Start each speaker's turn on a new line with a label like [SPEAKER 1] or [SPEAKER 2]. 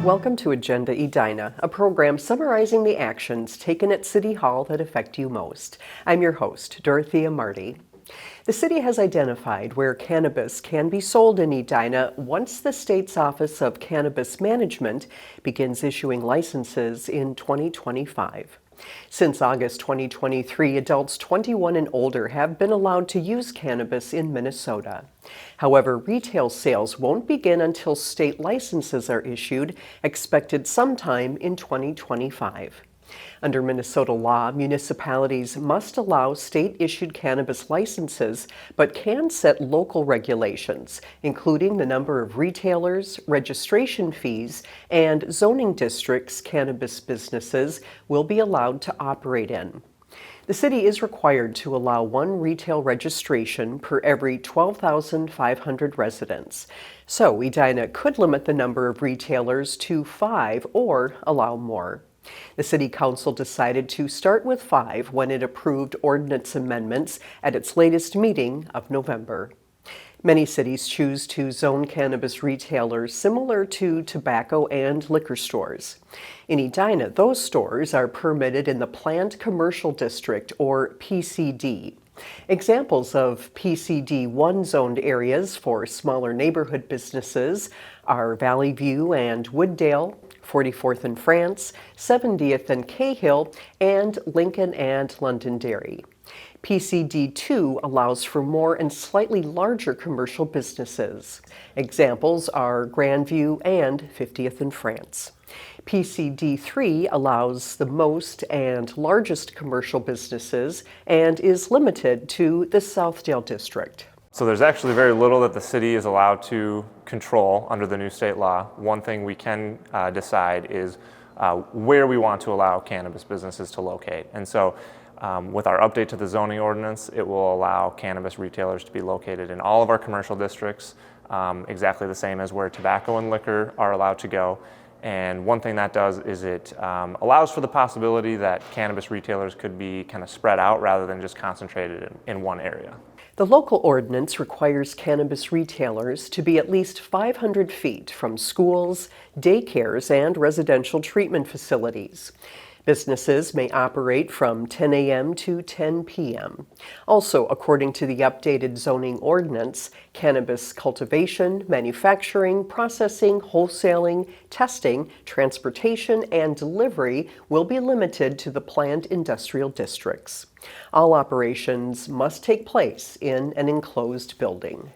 [SPEAKER 1] Welcome to Agenda Edina, a program summarizing the actions taken at City Hall that affect you most. I'm your host, Dorothea Marty. The city has identified where cannabis can be sold in Edina once the state's Office of Cannabis Management begins issuing licenses in 2025. Since August 2023, adults 21 and older have been allowed to use cannabis in Minnesota. However, retail sales won't begin until state licenses are issued, expected sometime in 2025. Under Minnesota law, municipalities must allow state-issued cannabis licenses, but can set local regulations, including the number of retailers, registration fees, and zoning districts cannabis businesses will be allowed to operate in. The city is required to allow one retail registration per every 12,500 residents. So Edina could limit the number of retailers to 5 or allow more. The City Council decided to start with 5 when it approved ordinance amendments at its latest meeting of November. Many cities choose to zone cannabis retailers similar to tobacco and liquor stores. In Edina, those stores are permitted in the Planned Commercial District, or PCD. Examples of PCD-1 zoned areas for smaller neighborhood businesses are Valley View and Wooddale, 44th and France, 70th and Cahill, and Lincoln and Londonderry. PCD2 allows for more and slightly larger commercial businesses. Examples are Grandview and 50th and France. PCD3 allows the most and largest commercial businesses and is limited to the Southdale district.
[SPEAKER 2] So there's actually very little that the city is allowed to control under the new state law. One thing we can decide is where we want to allow cannabis businesses to locate. And so with our update to the zoning ordinance, it will allow cannabis retailers to be located in all of our commercial districts, exactly the same as where tobacco and liquor are allowed to go. And one thing that does is it allows for the possibility that cannabis retailers could be kind of spread out rather than just concentrated in one area.
[SPEAKER 1] The local ordinance requires cannabis retailers to be at least 500 feet from schools, daycares, and residential treatment facilities. Businesses may operate from 10 a.m. to 10 p.m. Also, according to the updated zoning ordinance, cannabis cultivation, manufacturing, processing, wholesaling, testing, transportation, and delivery will be limited to the planned industrial districts. All operations must take place in an enclosed building.